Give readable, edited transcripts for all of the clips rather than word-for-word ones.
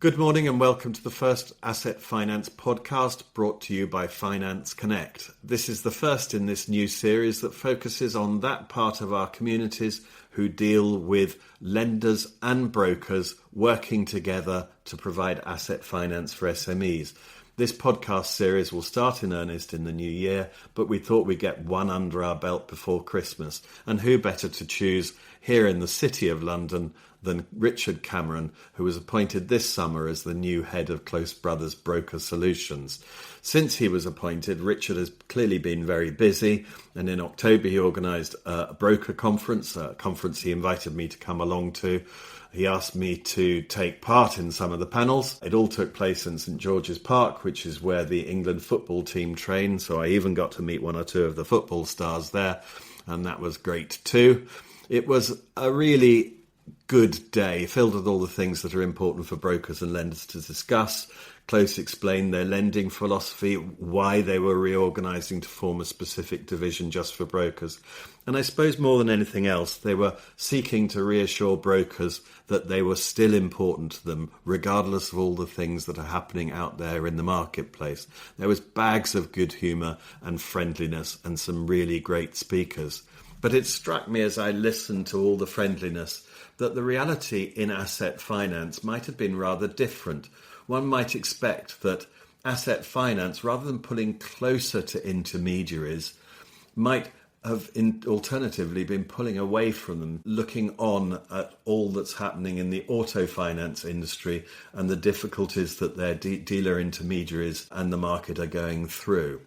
Good morning and welcome to the first Asset Finance podcast brought to you by Finance Connect. This is the first in this new series that focuses on that part of our communities who deal with lenders and brokers working together to provide asset finance for SMEs. This podcast series will start in earnest in the new year, but we thought we'd get one under our belt before Christmas. And who better to choose here in the City of London than Richard Cameron, who was appointed this summer as the new head of Close Brothers Broker Solutions. Since he was appointed, Richard has clearly been very busy, and in October he organised a broker conference, a conference he invited me to come along to. He asked me to take part in some of the panels. It all took place in St George's Park, which is where the England football team train, so I even got to meet one or two of the football stars there, and that was great too. It was a really good day, filled with all the things that are important for brokers and lenders to discuss. Close explained their lending philosophy, why they were reorganising to form a specific division just for brokers. And I suppose more than anything else, they were seeking to reassure brokers that they were still important to them, regardless of all the things that are happening out there in the marketplace. There was bags of good humour and friendliness and some really great speakers. But it struck me as I listened to all the friendliness that the reality in asset finance might have been rather different. One might expect that asset finance, rather than pulling closer to intermediaries, might have alternatively been pulling away from them, looking on at all that's happening in the auto finance industry and the difficulties that their dealer intermediaries and the market are going through.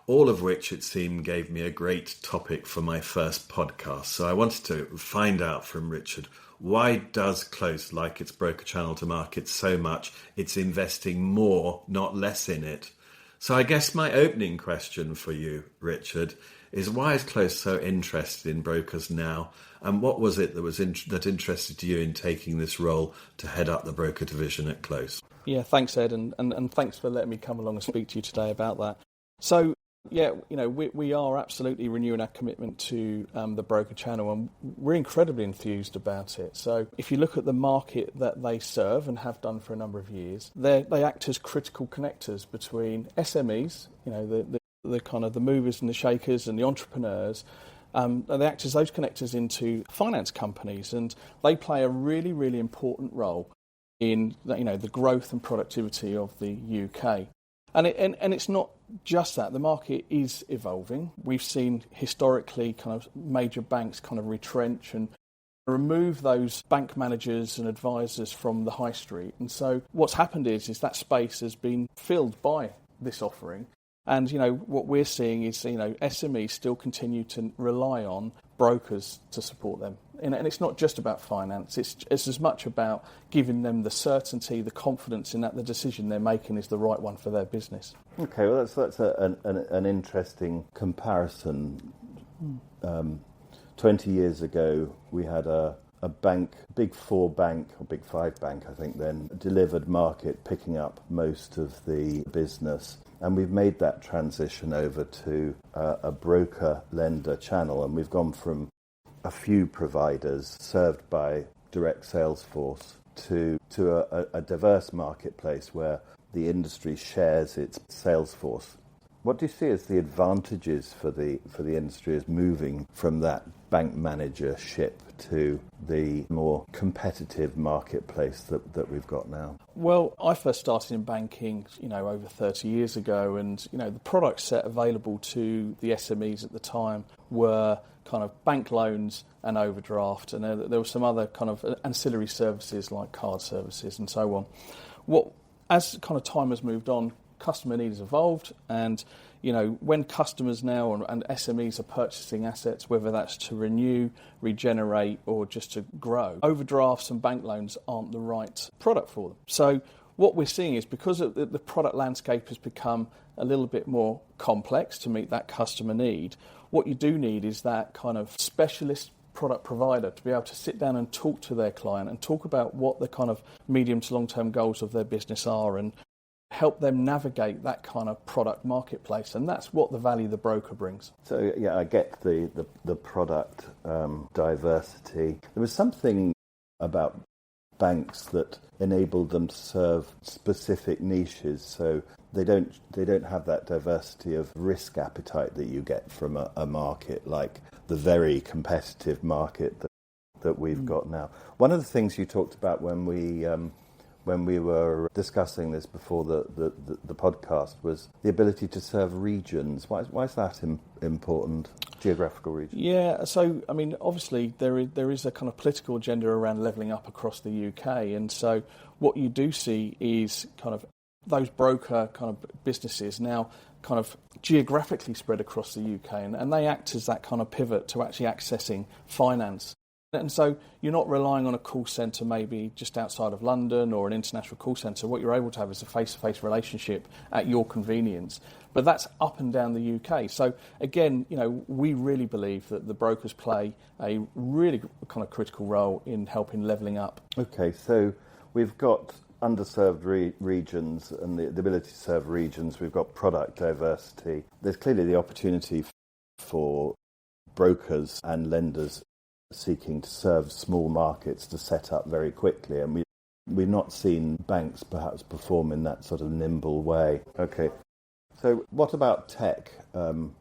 All of which, it seemed, gave me a great topic for my first podcast. So I wanted to find out from Richard, why does Close like its broker channel to market so much? It's investing more, not less in it. So I guess my opening question for you, Richard, is why is Close so interested in brokers now? And what was it that interested you in taking this role to head up the broker division at Close? Yeah, thanks, Ed, and thanks for letting me come along and speak to you today about that. So, yeah, we are absolutely renewing our commitment to the broker channel, and we're incredibly enthused about it. So if you look at the market that they serve and have done for a number of years, they act as critical connectors between SMEs, the kind of the movers and the shakers and the entrepreneurs. They act as those connectors into finance companies, and they play a really, really important role in the growth and productivity of the UK. And it's not just that. The market is evolving. We've seen historically kind of major banks kind of retrench and remove those bank managers and advisors from the high street. And so what's happened is that space has been filled by this offering. And, what we're seeing is, SMEs still continue to rely on brokers to support them. And it's not just about finance. It's as much about giving them the certainty, the confidence in that the decision they're making is the right one for their business. Okay, well, that's an interesting comparison. 20 years ago, we had a bank, Big Four bank, or Big Five bank, I think then, delivered market, picking up most of the business. And we've made that transition over to a broker-lender channel, and we've gone from a few providers served by direct sales force to a diverse marketplace where the industry shares its sales force. What do you see as the advantages for the industry as moving from that bank managership to the more competitive marketplace that we've got now? Well, I first started in banking, over 30 years ago, and the product set available to the SMEs at the time were kind of bank loans and overdraft, and there were some other kind of ancillary services like card services and so on. As kind of time has moved on, customer needs evolved, and when customers now and SMEs are purchasing assets, whether that's to renew, regenerate, or just to grow, overdrafts and bank loans aren't the right product for them. So what we're seeing is, because the product landscape has become a little bit more complex to meet that customer need, what you do need is that kind of specialist product provider to be able to sit down and talk to their client and talk about what the kind of medium to long-term goals of their business are and help them navigate that kind of product marketplace. And that's what the value the broker brings. So, yeah, I get the product diversity. There was something about banks that enable them to serve specific niches. So they don't have that diversity of risk appetite that you get from a market like the very competitive market that we've got now. One of the things you talked about when we were discussing this before the podcast was the ability to serve regions. Why is that important? Geographical regions. Yeah, so I mean, obviously there is a kind of political agenda around levelling up across the UK, and so what you do see is kind of those broker kind of businesses now kind of geographically spread across the UK, and they act as that kind of pivot to actually accessing finance. And so you're not relying on a call centre maybe just outside of London or an international call centre. What you're able to have is a face-to-face relationship at your convenience. But that's up and down the UK. So again, we really believe that the brokers play a really kind of critical role in helping levelling up. Okay, so we've got underserved regions and the ability to serve regions. We've got product diversity. There's clearly the opportunity for brokers and lenders seeking to serve small markets to set up very quickly, and we've not seen banks perhaps perform in that sort of nimble way. Okay, so what about tech,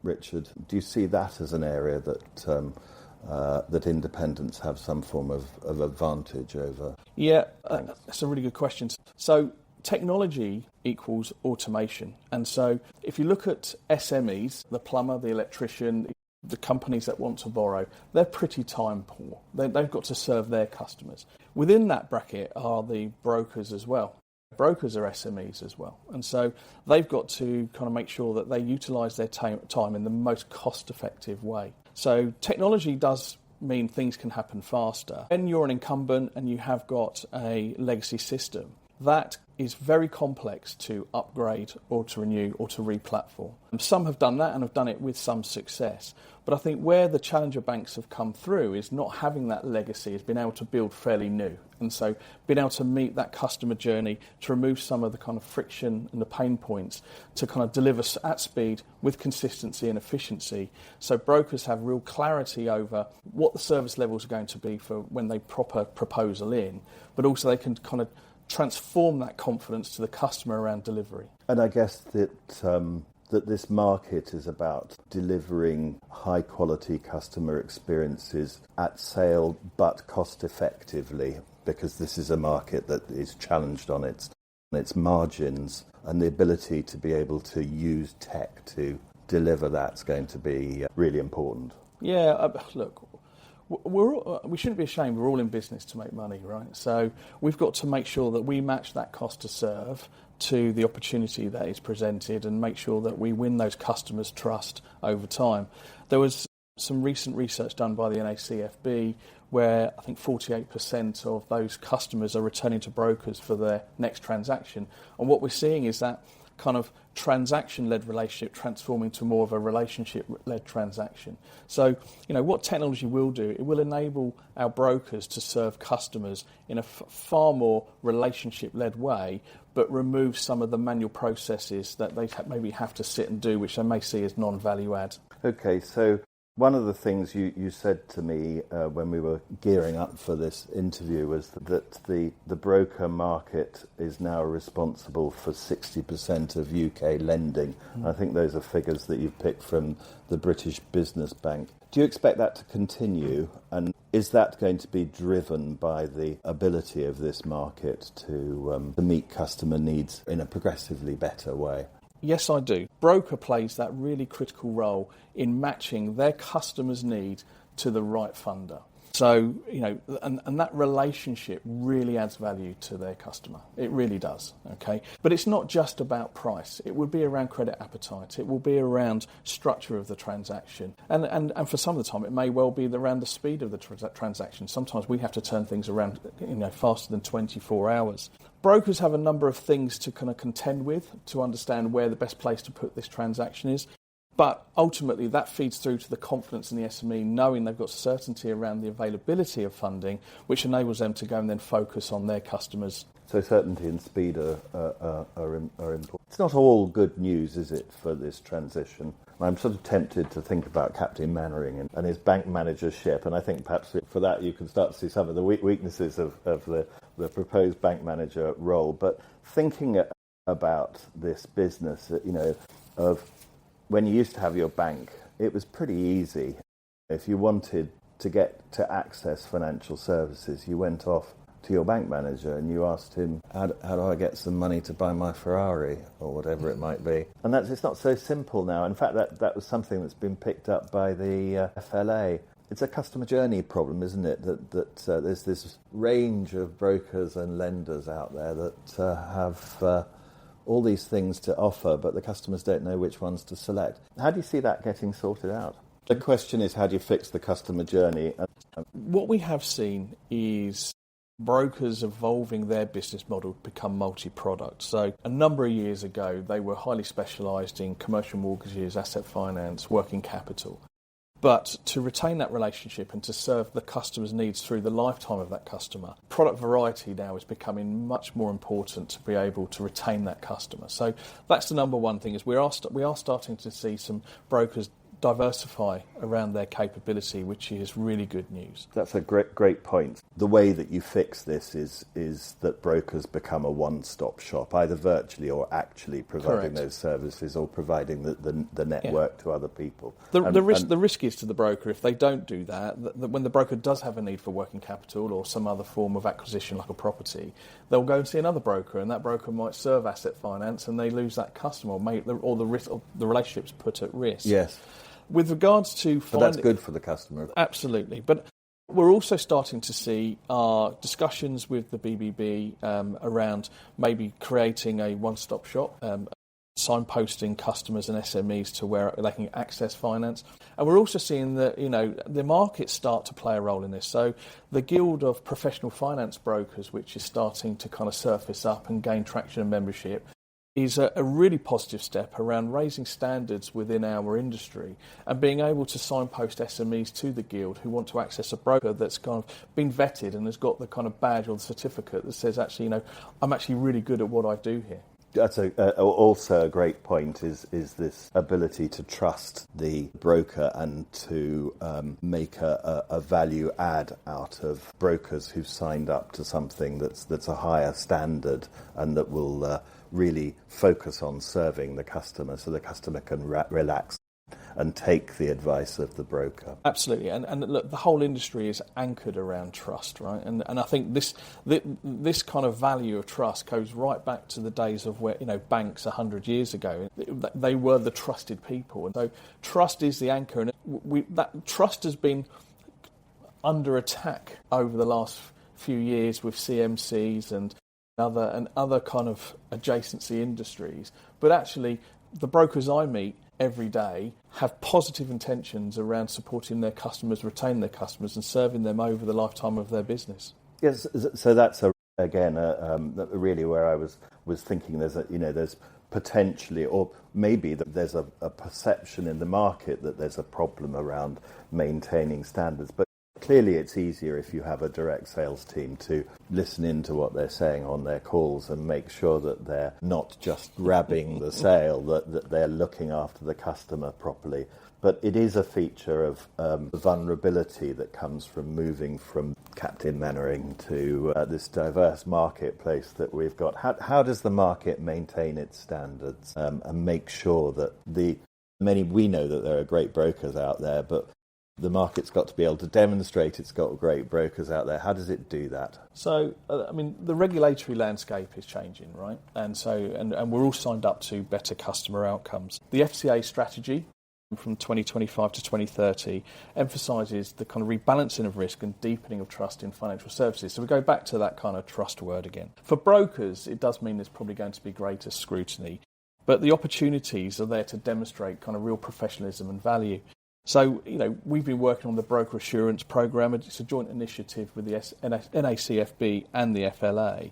Richard? Do you see that as an area that independents have some form of advantage over? Yeah, that's a really good question. So technology equals automation, and so if you look at SMEs, the plumber, the electrician, the companies that want to borrow, they're pretty time poor. They've got to serve their customers. Within that bracket are the brokers as well. Brokers are SMEs as well. And so they've got to kind of make sure that they utilise their time in the most cost-effective way. So technology does mean things can happen faster. When you're an incumbent and you have got a legacy system, that is very complex to upgrade or to renew or to re-platform. Some have done that and have done it with some success. But I think where the challenger banks have come through is not having that legacy, is being able to build fairly new. And so being able to meet that customer journey, to remove some of the kind of friction and the pain points, to kind of deliver at speed with consistency and efficiency. So brokers have real clarity over what the service levels are going to be for when they proper proposal in, but also they can kind of transform that confidence to the customer around delivery. And I guess that this market is about delivering high-quality customer experiences at scale, but cost-effectively, because this is a market that is challenged on its margins, and the ability to be able to use tech to deliver that's going to be really important. Yeah, look, we shouldn't be ashamed. We're all in business to make money, right? So we've got to make sure that we match that cost to serve to the opportunity that is presented and make sure that we win those customers' trust over time. There was some recent research done by the NACFB where I think 48% of those customers are returning to brokers for their next transaction. And what we're seeing is that kind of transaction-led relationship transforming to more of a relationship-led transaction. So, what technology will do, it will enable our brokers to serve customers in a far more relationship-led way, but remove some of the manual processes that they maybe have to sit and do, which they may see as non-value add. Okay, so one of the things you said to me when we were gearing up for this interview was that the broker market is now responsible for 60% of UK lending. I think those are figures that you've picked from the British Business Bank. Do you expect that to continue? And is that going to be driven by the ability of this market to meet customer needs in a progressively better way? Yes, I do. Broker plays that really critical role in matching their customer's need to the right funder. So, and that relationship really adds value to their customer. It really does, okay? But it's not just about price. It will be around credit appetite. It will be around structure of the transaction. And for some of the time, it may well be around the speed of the transaction. Sometimes we have to turn things around, faster than 24 hours. Brokers have a number of things to kind of contend with to understand where the best place to put this transaction is. But ultimately, that feeds through to the confidence in the SME, knowing they've got certainty around the availability of funding, which enables them to go and then focus on their customers. So certainty and speed are important. It's not all good news, is it, for this transition? I'm sort of tempted to think about Captain Mannering and his bank managership, and I think perhaps for that you can start to see some of the weaknesses of the the proposed bank manager role, but thinking about this business, of when you used to have your bank, it was pretty easy. If you wanted to get to access financial services, you went off to your bank manager and you asked him, how do I get some money to buy my Ferrari, or whatever it might be. And it's not so simple now. In fact, that was something that's been picked up by the FLA. It's a customer journey problem, isn't it? That there's this range of brokers and lenders out there that have all these things to offer, but the customers don't know which ones to select. How do you see that getting sorted out? The question is, how do you fix the customer journey? What we have seen is brokers evolving their business model to become multi-product. So a number of years ago, they were highly specialised in commercial mortgages, asset finance, working capital. But to retain that relationship and to serve the customer's needs through the lifetime of that customer, product variety now is becoming much more important to be able to retain that customer. So that's the number one thing, is we are starting to see some brokers diversify around their capability, which is really good news. That's a great point. The way that you fix this is that brokers become a one-stop shop, either virtually or actually providing Correct. those services or providing the network to other people. The risk is to the broker if they don't do that when the broker does have a need for working capital or some other form of acquisition like a property, they'll go and see another broker, and that broker might serve asset finance, and they lose that customer or the relationship's put at risk. Yes. With regards to But that's good for the customer. Absolutely. But we're also starting to see discussions with the BBB around maybe creating a one-stop shop, signposting customers and SMEs to where they can access finance. And we're also seeing that, the markets start to play a role in this. So the Guild of Professional Finance Brokers, which is starting to kind of surface up and gain traction and membership, is a really positive step around raising standards within our industry and being able to signpost SMEs to the Guild who want to access a broker that's kind of been vetted and has got the kind of badge or the certificate that says, actually, I'm actually really good at what I do here. That's also a great point, is this ability to trust the broker and to make a value add out of brokers who've signed up to something that's a higher standard and that will really focus on serving the customer, so the customer can relax and take the advice of the broker. Absolutely, and look, the whole industry is anchored around trust, right? And I think this kind of value of trust goes right back to the days of where banks 100 years ago, they were the trusted people, and so trust is the anchor, and that trust has been under attack over the last few years with CMCs and other kind of adjacency industries. But actually, the brokers I meet every day have positive intentions around supporting their customers, retain their customers, and serving them over the lifetime of their business. Yes, so that's really where I was thinking. There's potentially, or maybe that there's a perception in the market that there's a problem around maintaining standards, but clearly it's easier if you have a direct sales team to listen into what they're saying on their calls and make sure that they're not just grabbing the sale, that they're looking after the customer properly. But it is a feature of the vulnerability that comes from moving from Captain Mainwaring to this diverse marketplace that we've got. How does the market maintain its standards and make sure that we know that there are great brokers out there, but the market's got to be able to demonstrate it's got great brokers out there. How does it do that? So, the regulatory landscape is changing, right? And so, and we're all signed up to better customer outcomes. The FCA strategy from 2025 to 2030 emphasises the kind of rebalancing of risk and deepening of trust in financial services. So we go back to that kind of trust word again. For brokers, it does mean there's probably going to be greater scrutiny, but the opportunities are there to demonstrate kind of real professionalism and value. So, we've been working on the Broker Assurance Programme. It's a joint initiative with the NACFB and the FLA.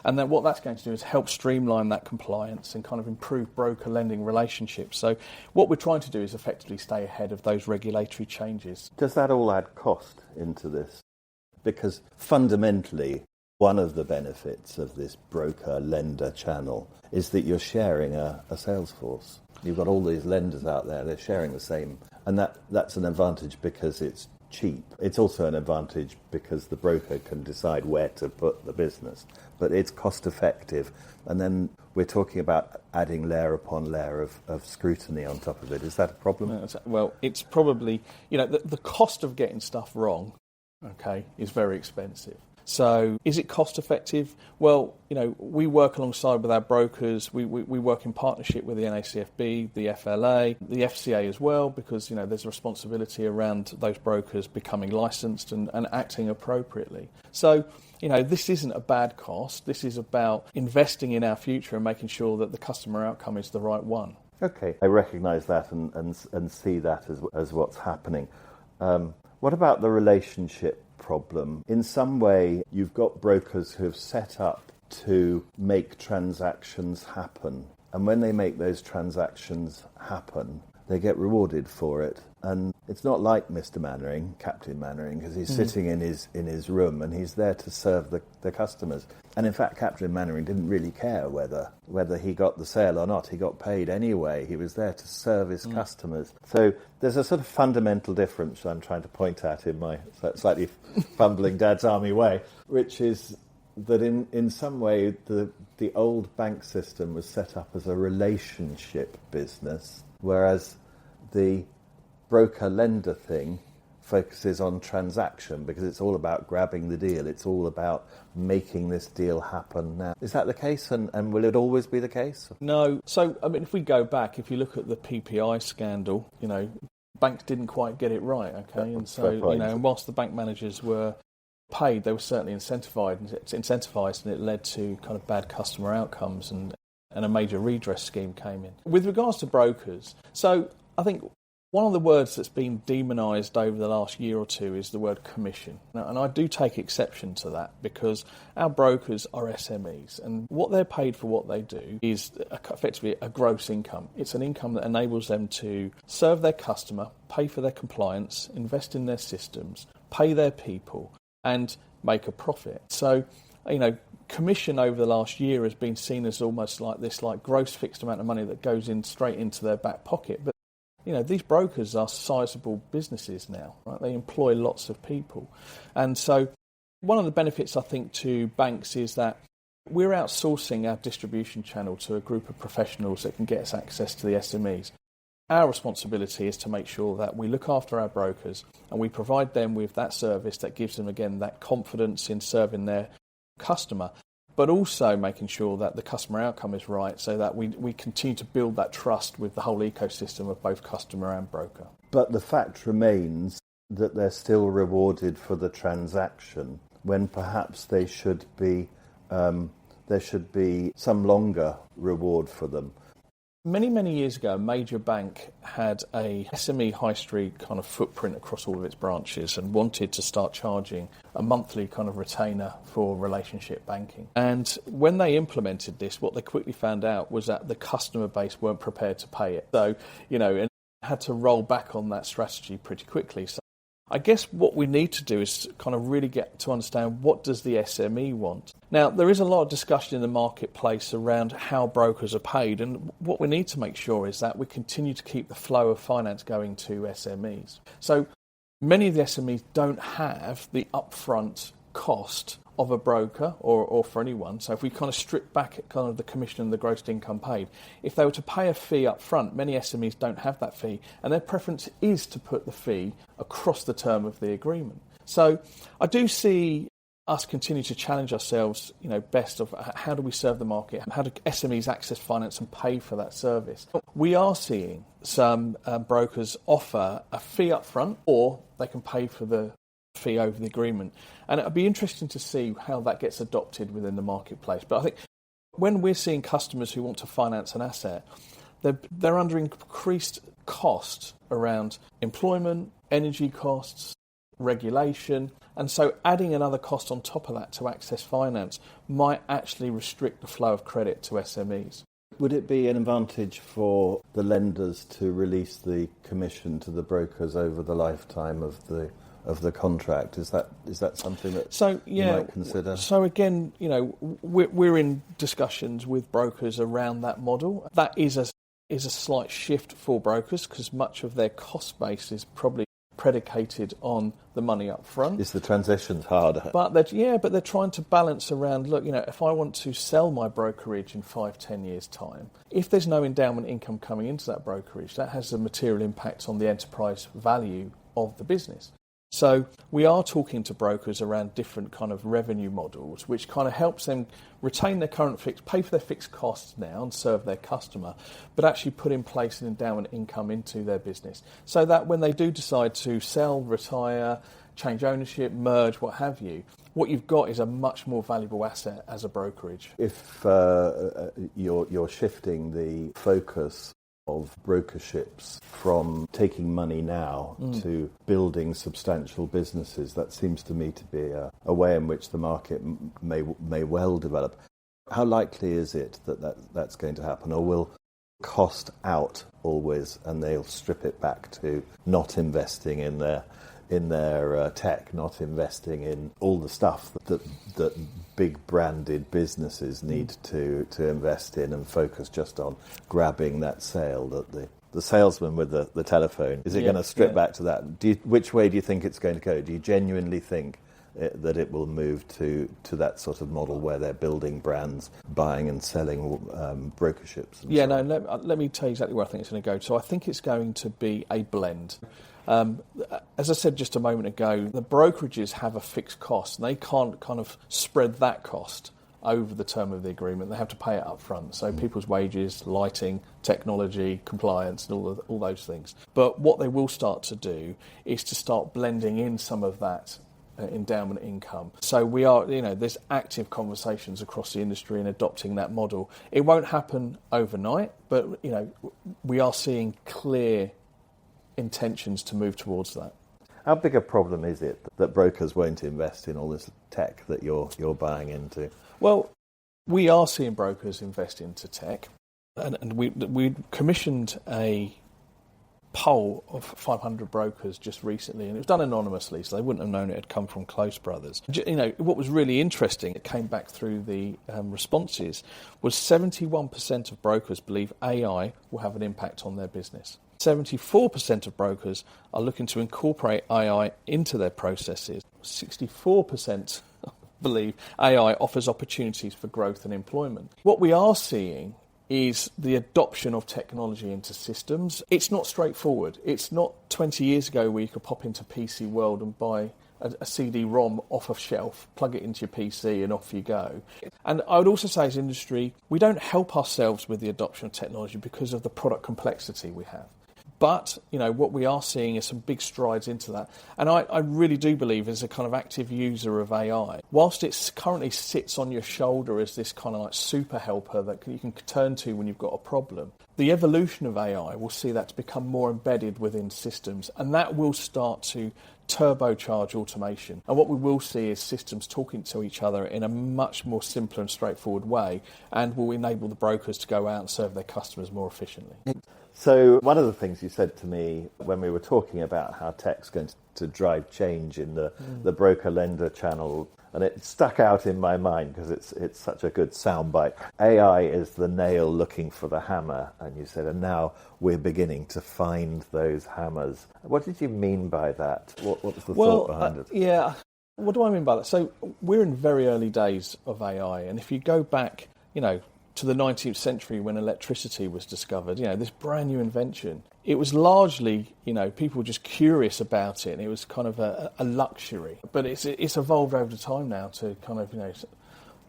And then what that's going to do is help streamline that compliance and kind of improve broker lending relationships. So what we're trying to do is effectively stay ahead of those regulatory changes. Does that all add cost into this? Because fundamentally, one of the benefits of this broker-lender channel is that you're sharing a sales force. You've got all these lenders out there, they're sharing the same. And that's an advantage because it's cheap. It's also an advantage because the broker can decide where to put the business, but it's cost effective. And then we're talking about adding layer upon layer of scrutiny on top of it. Is that a problem? Well, it's probably, the cost of getting stuff wrong, is very expensive. So is it cost effective? Well, we work alongside with our brokers. We work in partnership with the NACFB, the FLA, the FCA as well, because, there's a responsibility around those brokers becoming licensed and acting appropriately. So, this isn't a bad cost. This is about investing in our future and making sure that the customer outcome is the right one. Okay, I recognise that and see that as what's happening. What about the relationship problem? In some way, you've got brokers who have set up to make transactions happen. And when they make those transactions happen, they get rewarded for it. And it's not like Mr. Mannering, Captain Mannering, because he's sitting in his room and he's there to serve the customers. And in fact, Captain Mannering didn't really care whether he got the sale or not. He got paid anyway. He was there to serve his customers. So there's a sort of fundamental difference I'm trying to point at in my slightly fumbling Dad's Army way, which is that in some way the old bank system was set up as a relationship business, whereas the broker-lender thing focuses on transaction because it's all about grabbing the deal. It's all about making this deal happen now. Is that the case, and will it always be the case? No. So, if we go back, if you look at the PPI scandal, banks didn't quite get it right, okay? And so, and whilst the bank managers were paid, they were certainly incentivized, and it led to kind of bad customer outcomes, and a major redress scheme came in. With regards to brokers, so I think one of the words that's been demonised over the last year or two is the word commission. Now, and I do take exception to that because our brokers are SMEs, and what they're paid for what they do is effectively a gross income. It's an income that enables them to serve their customer, pay for their compliance, invest in their systems, pay their people, and make a profit. So, commission over the last year has been seen as almost like this gross fixed amount of money that goes in straight into their back pocket. But these brokers are sizable businesses now, right? They employ lots of people. And so one of the benefits, I think, to banks is that we're outsourcing our distribution channel to a group of professionals that can get us access to the SMEs. Our responsibility is to make sure that we look after our brokers and we provide them with that service that gives them, again, that confidence in serving their customer, but also making sure that the customer outcome is right so that we continue to build that trust with the whole ecosystem of both customer and broker. But the fact remains that they're still rewarded for the transaction when perhaps there should be some longer reward for them. Many, many years ago, a major bank had a SME high street kind of footprint across all of its branches and wanted to start charging a monthly kind of retainer for relationship banking. And when they implemented this, what they quickly found out was that the customer base weren't prepared to pay it. So, and had to roll back on that strategy pretty quickly. So I guess what we need to do is kind of really get to understand what does the SME want. Now, there is a lot of discussion in the marketplace around how brokers are paid, and what we need to make sure is that we continue to keep the flow of finance going to SMEs. So many of the SMEs don't have the upfront cost of a broker or for anyone. So if we kind of strip back at kind of the commission and the gross income paid, if they were to pay a fee up front, many SMEs don't have that fee, and their preference is to put the fee across the term of the agreement. So I do see us continue to challenge ourselves, best of how do we serve the market, how do SMEs access finance and pay for that service. We are seeing some brokers offer a fee up front, or they can pay for the fee over the agreement, and it'll be interesting to see how that gets adopted within the marketplace. But I think when we're seeing customers who want to finance an asset, they're under increased cost around employment, energy costs, regulation, and so adding another cost on top of that to access finance might actually restrict the flow of credit to SMEs. Would it be an advantage for the lenders to release the commission to the brokers over the lifetime of the contract? Is that something that you might consider? So again, we're in discussions with brokers around that model. That is a slight shift for brokers because much of their cost base is probably predicated on the money up front. Is the transition's harder? But they're trying to balance around, look, if I want to sell my brokerage in 5-10 years' time, if there's no endowment income coming into that brokerage, that has a material impact on the enterprise value of the business. So we are talking to brokers around different kind of revenue models, which kind of helps them retain their current pay for their fixed costs now and serve their customer, but actually put in place an endowment income into their business, so that when they do decide to sell, retire, change ownership, merge, what have you, what you've got is a much more valuable asset as a brokerage. If you're shifting the focus of brokerships from taking money now to building substantial businesses, that seems to me to be a way in which the market may well develop. How likely is it that's going to happen, or will cost out always and they'll strip it back to not investing in their tech, not investing in all the stuff that big branded businesses need to invest in, and focus just on grabbing that sale, that the salesman with the telephone? Is it going to strip back to that? Which way do you think it's going to go? Do you genuinely think that it will move to that sort of model where they're building brands, buying and selling brokerships? Let me tell you exactly where I think it's going to go. So I think it's going to be a blend. As I said just a moment ago, the brokerages have a fixed cost, and they can't kind of spread that cost over the term of the agreement. They have to pay it up front. So people's wages, lighting, technology, compliance, and all those things. But what they will start to do is to start blending in some of that endowment income. So we are, there's active conversations across the industry in adopting that model. It won't happen overnight, but, we are seeing clear intentions to move towards that. How big a problem is it that brokers won't invest in all this tech that you're buying into? Well, we are seeing brokers invest into tech, and we commissioned a poll of 500 brokers just recently, and it was done anonymously, so they wouldn't have known it had come from Close Brothers. What was really interesting, it came back through the responses, was 71% of brokers believe AI will have an impact on their business. 74% of brokers are looking to incorporate AI into their processes. 64% believe AI offers opportunities for growth and employment. What we are seeing is the adoption of technology into systems. It's not straightforward. It's not 20 years ago where you could pop into PC World and buy a CD-ROM off a shelf, plug it into your PC and off you go. And I would also say as industry, we don't help ourselves with the adoption of technology because of the product complexity we have. But, what we are seeing is some big strides into that. And I really do believe as a kind of active user of AI, whilst it currently sits on your shoulder as this kind of like super helper that you can turn to when you've got a problem, the evolution of AI will see that to become more embedded within systems. And that will start to turbocharge automation. And what we will see is systems talking to each other in a much more simpler and straightforward way, and will enable the brokers to go out and serve their customers more efficiently. So one of the things you said to me when we were talking about how tech's going to drive change in the broker-lender channel, and it stuck out in my mind because it's such a good soundbite. AI is the nail looking for the hammer, and you said, and now we're beginning to find those hammers. What did you mean by that? What was the thought behind it? Yeah, what do I mean by that? So we're in very early days of AI, and if you go back, to the 19th century when electricity was discovered, this brand new invention. It was largely, people were just curious about it, and it was kind of a luxury. But it's evolved over time now to kind of,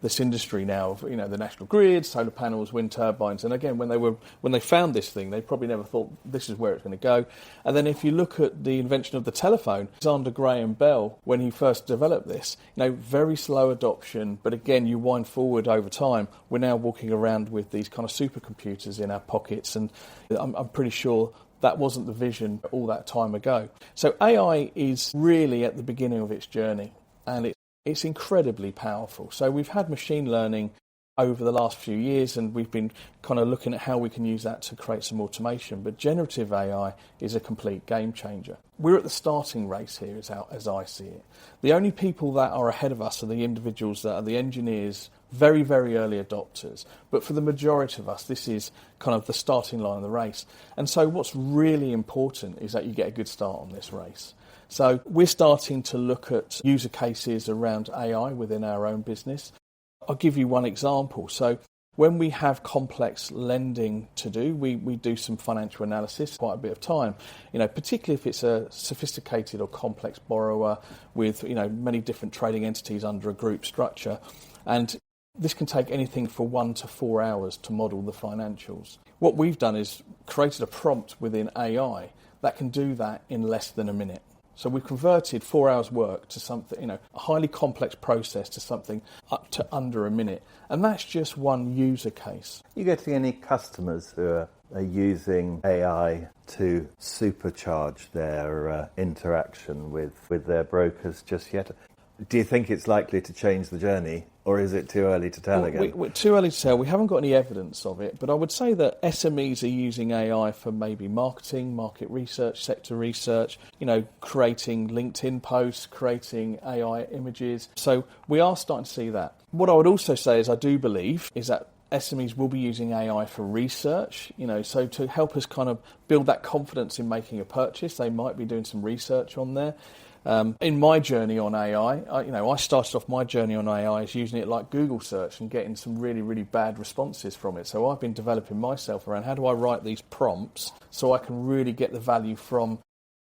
this industry now of, the national grid, solar panels, wind turbines. And again, when they found this thing, they probably never thought this is where it's going to go. And then if you look at the invention of the telephone, Alexander Graham Bell, when he first developed this, very slow adoption. But again, you wind forward over time, we're now walking around with these kind of supercomputers in our pockets. And I'm pretty sure that wasn't the vision all that time ago. So AI is really at the beginning of its journey, and it's incredibly powerful. So we've had machine learning over the last few years, and we've been kind of looking at how we can use that to create some automation. But generative AI is a complete game changer. We're at the starting race here, as I see it. The only people that are ahead of us are the individuals that are the engineers, very, very early adopters. But for the majority of us, this is kind of the starting line of the race. And so what's really important is that you get a good start on this race. So we're starting to look at user cases around AI within our own business. I'll give you one example. So when we have complex lending to do, we do some financial analysis quite a bit of time, particularly if it's a sophisticated or complex borrower with, many different trading entities under a group structure. And this can take anything from 1 to 4 hours to model the financials. What we've done is created a prompt within AI that can do that in less than a minute. So we've converted 4 hours work to something, a highly complex process to something up to under a minute. And that's just one user case. You getting any customers who are using AI to supercharge their interaction with their brokers just yet? Do you think it's likely to change the journey, or is it too early to tell again? We're too early to tell. We haven't got any evidence of it, but I would say that SMEs are using AI for maybe marketing, market research, sector research, creating LinkedIn posts, creating AI images. So we are starting to see that. What I would also say is I do believe is that SMEs will be using AI for research, so to help us kind of build that confidence in making a purchase, they might be doing some research on there. In my journey on AI, I started off my journey on AI as using it like Google search and getting some really, really bad responses from it. So I've been developing myself around how do I write these prompts so I can really get the value from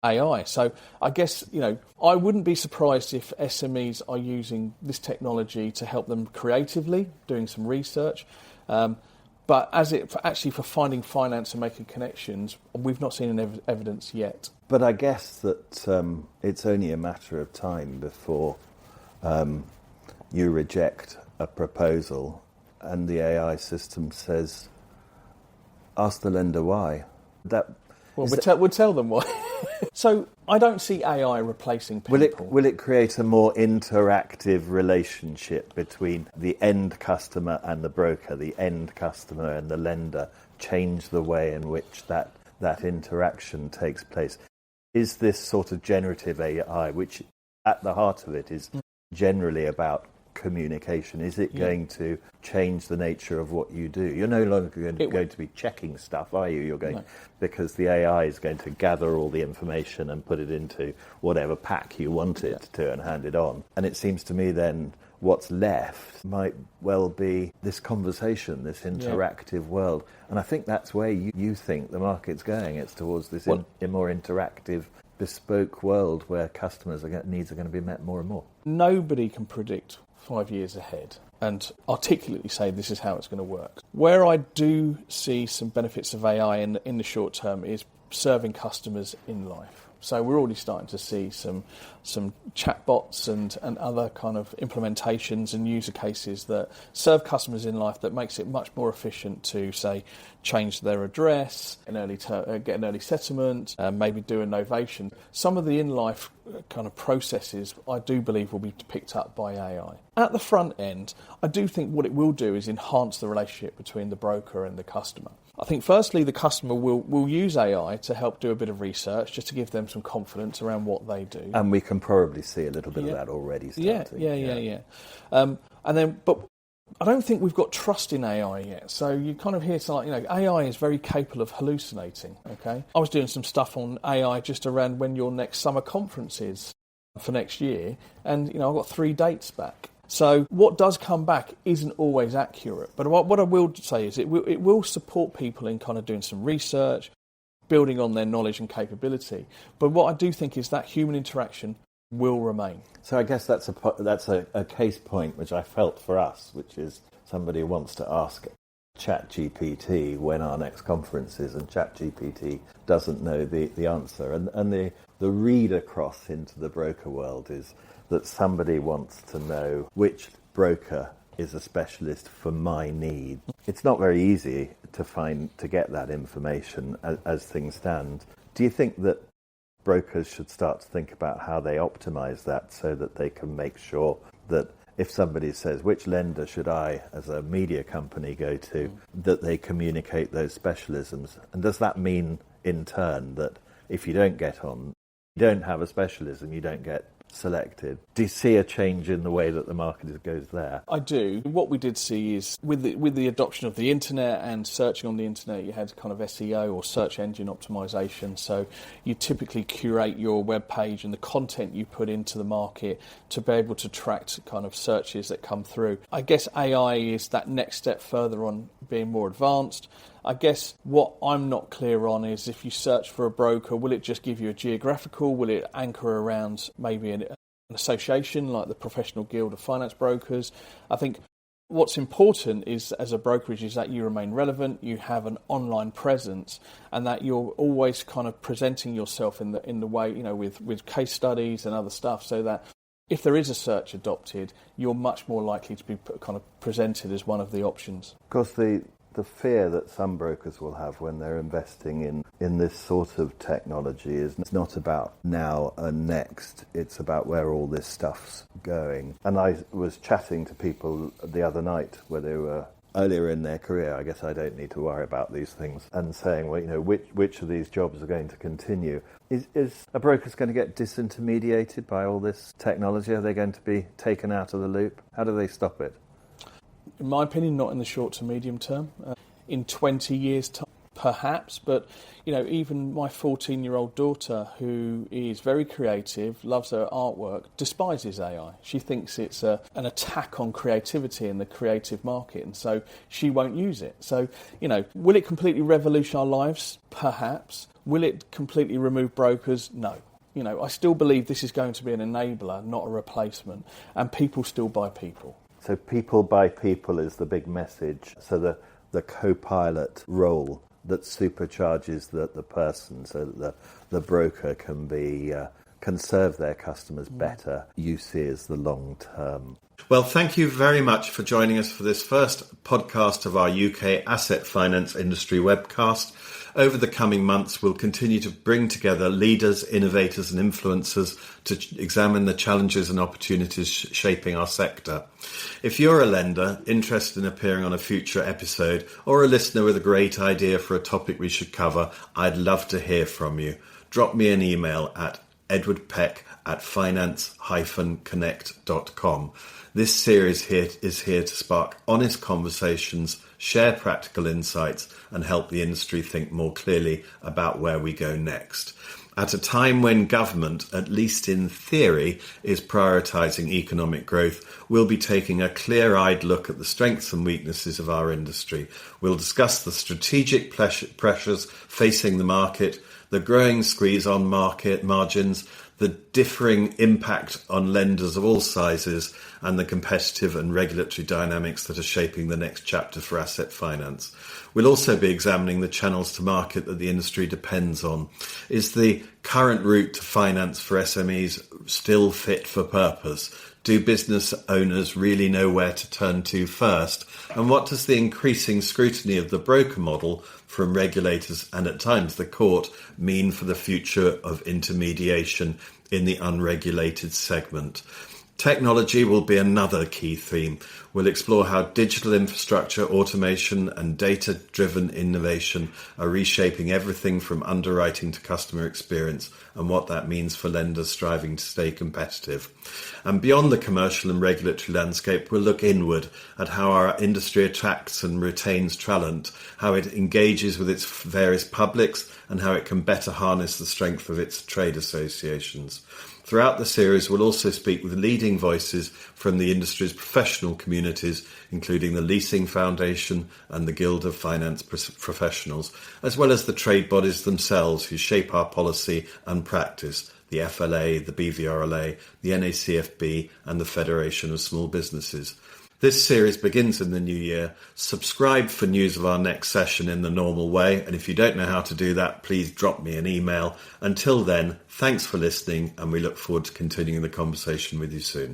AI. So I guess, I wouldn't be surprised if SMEs are using this technology to help them creatively, doing some research. But for finding finance and making connections, we've not seen any evidence yet. But I guess that it's only a matter of time before you reject a proposal and the AI system says, ask the lender why. We'll tell them why. So I don't see AI replacing people. Will it create a more interactive relationship between the end customer and the broker, the end customer and the lender, change the way in which that interaction takes place? Is this sort of generative AI, which at the heart of it is generally about communication, is it going to change the nature of what you do? You're no longer going to be checking stuff, are you? You're going because the AI is going to gather all the information and put it into whatever pack you want it to and hand it on. And it seems to me then what's left might well be this conversation, this interactive world. And I think that's where you think the market's going. It's towards this more interactive, bespoke world where customers' needs are going to be met more and more. Nobody can predict 5 years ahead and articulately say this is how it's going to work. Where I do see some benefits of AI in the short term is serving customers in life. So we're already starting to see some chatbots and other kind of implementations and user cases that serve customers in life that makes it much more efficient to, say, change their address, get an early settlement, maybe do a novation. Some of the in-life kind of processes I do believe will be picked up by AI. At the front end, I do think what it will do is enhance the relationship between the broker and the customer. I think firstly the customer will use AI to help do a bit of research just to give them some confidence around what they do. And we can probably see a little bit of that already starting. Yeah. But I don't think we've got trust in AI yet. So you kind of hear something like, AI is very capable of hallucinating, okay? I was doing some stuff on AI just around when your next summer conference is for next year, and, I've got 3 dates back. So what does come back isn't always accurate. But what I will say is it will support people in kind of doing some research, building on their knowledge and capability. But what I do think is that human interaction will remain. So I guess that's a case point which I felt for us, which is somebody wants to ask ChatGPT when our next conference is, and ChatGPT doesn't know the answer. And the read across into the broker world is that somebody wants to know which broker is a specialist for my need. It's not very easy to get that information as things stand. Do you think that brokers should start to think about how they optimize that so that they can make sure that if somebody says, which lender should I, as a media company, go to, that they communicate those specialisms? And does that mean, in turn, that if you don't get on, you don't have a specialism, you don't get selected. Do you see a change in the way that the market goes there? I do. What we did see is with the adoption of the internet and searching on the internet, you had kind of SEO or search engine optimization. So you typically curate your web page and the content you put into the market to be able to track kind of searches that come through. I guess AI is that next step further on, being more advanced. I guess what I'm not clear on is if you search for a broker, will it just give you a geographical? Will it anchor around maybe an association like the Professional Guild of Finance Brokers? I think what's important is, as a brokerage, is that you remain relevant, you have an online presence, and that you're always kind of presenting yourself in the way, with case studies and other stuff, so that if there is a search adopted, you're much more likely to be kind of presented as one of the options. Of course, the fear that some brokers will have when they're investing in this sort of technology is it's not about now and next, it's about where all this stuff's going. And I was chatting to people the other night where they were earlier in their career. I guess I don't need to worry about these things, and saying, well, which of these jobs are going to continue. Is a broker's going to get disintermediated by all this technology? Are they going to be taken out of the loop? How do they stop it? In my opinion, not in the short to medium term. In 20 years' time, perhaps. But, even my 14-year-old daughter, who is very creative, loves her artwork, despises AI. She thinks it's an attack on creativity in the creative market, and so she won't use it. So, will it completely revolutionise our lives? Perhaps. Will it completely remove brokers? No. I still believe this is going to be an enabler, not a replacement, and people still buy people. So people by people is the big message. So the co-pilot role that supercharges the person, so that the broker can serve their customers better, you see as the long term. Well, thank you very much for joining us for this first podcast of our UK asset finance industry webcast. Over the coming months, we'll continue to bring together leaders, innovators and influencers to examine the challenges and opportunities shaping our sector. If you're a lender interested in appearing on a future episode, or a listener with a great idea for a topic we should cover, I'd love to hear from you. Drop me an email at edwardpeck@finance-connect.com. This series is here to spark honest conversations, share practical insights, and help the industry think more clearly about where we go next. At a time when government, at least in theory, is prioritising economic growth, we'll be taking a clear-eyed look at the strengths and weaknesses of our industry. We'll discuss the strategic pressures facing the market, the growing squeeze on market margins, the differing impact on lenders of all sizes, and the competitive and regulatory dynamics that are shaping the next chapter for asset finance. We'll also be examining the channels to market that the industry depends on. Is the current route to finance for SMEs still fit for purpose? Do business owners really know where to turn to first? And what does the increasing scrutiny of the broker model from regulators and at times the court mean for the future of intermediation in the unregulated segment? Technology will be another key theme. We'll explore how digital infrastructure, automation and data-driven innovation are reshaping everything from underwriting to customer experience, and what that means for lenders striving to stay competitive. And beyond the commercial and regulatory landscape, we'll look inward at how our industry attracts and retains talent, how it engages with its various publics, and how it can better harness the strength of its trade associations. Throughout the series, we'll also speak with leading voices from the industry's professional communities, including the Leasing Foundation and the Guild of Finance Professionals, as well as the trade bodies themselves who shape our policy and practice, the FLA, the BVRLA, the NACFB and the Federation of Small Businesses. This series begins in the new year. Subscribe for news of our next session in the normal way, and if you don't know how to do that, please drop me an email. Until then, thanks for listening, and we look forward to continuing the conversation with you soon.